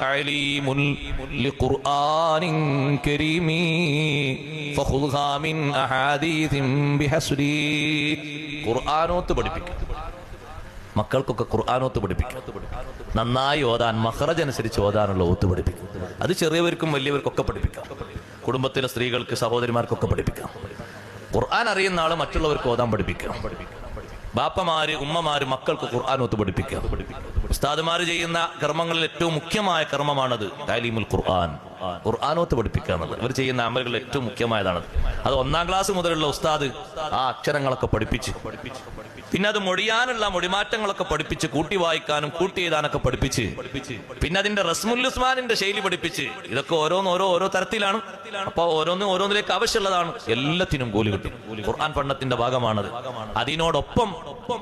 അലീമുൽ ലിഖുർആനിൻ കരീമി ഫഖുദ്ഹാ മിൻ അഹാദീസിൻ ബിഹസ്രി. ഖുർആനോത്ത് പഠിപ്പിക്കുക, മക്കൾക്കൊക്കെ ഖുർആനോത്ത് പഠിപ്പിക്കുക. നന്നായി ഓതാൻ, മഖ്റജ് അനുസരിച്ച് ഓതാനുള്ള ഓത്ത് പഠിപ്പിക്കും. അത് ചെറിയവർക്കും വലിയവർക്കൊക്കെ പഠിപ്പിക്കാം. കുടുംബത്തിലെ സ്ത്രീകൾക്ക്, സഹോദരിമാർക്കൊക്കെ പഠിപ്പിക്കാം. ഖുർആൻ അറിയുന്ന ആള് മറ്റുള്ളവർക്ക് ഓതാൻ പഠിപ്പിക്കാം. ബാപ്പമാര്, ഉമ്മമാര് മക്കൾക്ക് ഖുർആനോത്ത് പഠിപ്പിക്കാം. ഉസ്താദുമാര് ചെയ്യുന്ന കർമ്മങ്ങളിൽ ഏറ്റവും മുഖ്യമായ കർമ്മമാണത് തഅലീമുൽ ഖുർആൻ. ഖുർആനോത്ത് പഠിപ്പിക്കുക എന്നുള്ളത് അവർ ചെയ്യുന്ന അമലുകളിൽ ഏറ്റവും മുഖ്യമായതാണത്. അത് 1-ാം ക്ലാസ് മുതലുള്ള ഉസ്താദ് ആ അക്ഷരങ്ങളൊക്കെ പഠിപ്പിച്ച്, പിന്നെ അത് മൊഴിയാനുള്ള മൊഴിമാറ്റങ്ങളൊക്കെ പഠിപ്പിച്ച്, കൂട്ടി വായിക്കാനും കൂട്ടി എഴുതാനൊക്കെ പഠിപ്പിച്ച്, പിന്നെ അതിന്റെ റസ്മുൽ ഉസ്മാനിന്റെ ശൈലി പഠിപ്പിച്ച്, ഇതൊക്കെ ഓരോ തരത്തിലാണ്. അപ്പൊ ഓരോന്നിലേക്ക് ആവശ്യമുള്ളതാണ്. എല്ലാത്തിനും കൂലി കിട്ടും. ഖുർആൻ പഠനത്തിന്റെ ഭാഗമാണത്. അതിനോടൊപ്പം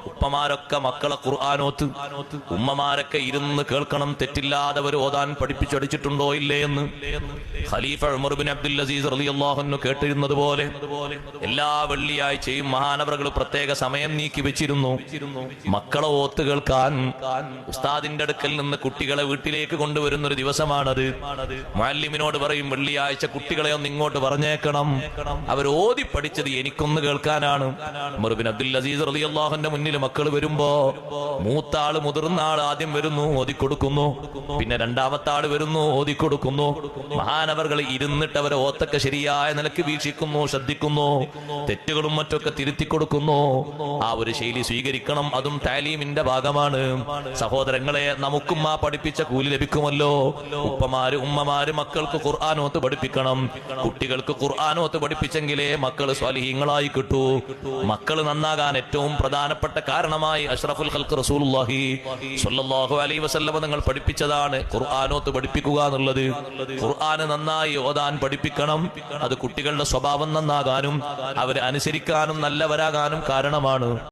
ഉപ്പമാരൊക്കെ മക്കളെ ഖുർആനോത്ത്, ഉമ്മമാരൊക്കെ ഇരുന്ന് കേൾക്കണം. തെറ്റില്ലാതെ അവർ ഓതാൻ പഠിപ്പിച്ചടിച്ചിട്ടുണ്ടോ ഇല്ലേ എന്ന് ഖലീഫ ഉമർ ബിൻ അബ്ദുൽ അസീസ് റളിയല്ലാഹു അൻഹു കേട്ടിരുന്നത് പോലെ എല്ലാ വെള്ളിയാഴ്ചയും മഹാനവറുകൾ പ്രത്യേക സമയം നീക്കി വെച്ചിരുന്നു മക്കളെ ഓത്ത് കേൾക്കാൻ. ഉസ്താദിന്റെ അടുക്കൽ നിന്ന് കുട്ടികളെ വീട്ടിലേക്ക് കൊണ്ടുവരുന്ന ഒരു ദിവസമാണത്. മുഅല്ലിമിനോട് പറയും, വെള്ളിയാഴ്ച കുട്ടികളെ ഒന്ന് ഇങ്ങോട്ട് പറഞ്ഞേക്കണം, അവർ ഓതി പഠിച്ചത് എനിക്കൊന്ന് കേൾക്കാനാണ്. ഉമർ ബിൻ അബ്ദുൽ അസീസ് റളിയല്ലാഹു അൻഹുവിന്റെ മുന്നിൽ മക്കൾ വരുമ്പോ മൂത്താള്, മുതിർന്ന ആള് ആദ്യം വരുന്നു, ഓതിക്കൊടുക്കുന്നു. പിന്നെ 2-ാമത്തെ ആള് വരുന്നു, ഓതിക്കൊടുക്കുന്നു. മഹാനവറുകൾ ഇരുന്നിട്ട് അവരെ ഓത്തൊക്കെ ശരിയായ നിലക്ക് വീക്ഷിക്കുന്നു, ശ്രദ്ധിക്കുന്നു, തെറ്റുകളും മറ്റൊക്കെ തിരുത്തി കൊടുക്കുന്നു. ആ ഒരു ശൈലി സ്വീകരിക്കണം. അതും താലീമിന്റെ ഭാഗമാണ്. സഹോദരങ്ങളെ, നമുക്കും ആ പഠിപ്പിച്ച കൂലി ലഭിക്കുമല്ലോ. ഉപ്പമാര്, ഉമ്മമാര് മക്കൾക്ക് ഖുർആനോത്ത് പഠിപ്പിക്കണം. കുട്ടികൾക്ക് ഖുർആനോത്ത് പഠിപ്പിച്ചെങ്കിലേ മക്കൾ സ്വാലിഹീങ്ങളായി കിട്ടൂ. മക്കൾ നന്നാകാൻ ഏറ്റവും പ്രധാനപ്പെട്ട കാരണമായി അഷ്റഫുൽ ഖൽഖ് റസൂലുള്ളാഹി സ്വല്ലല്ലാഹു അലൈഹി വസല്ലം നിങ്ങൾ പഠിപ്പിച്ചതാണ് ഖുർആനോത്ത് പഠിപ്പിക്കുക എന്നുള്ളത്. ഖുർആന് നന്നായി ഓതാൻ പഠിപ്പിക്കണം. അത് കുട്ടികളുടെ സ്വഭാവം നന്നാകാനും അവരെ അനുസരിക്കാനും നല്ലവരാകാനും കാരണമാണ്.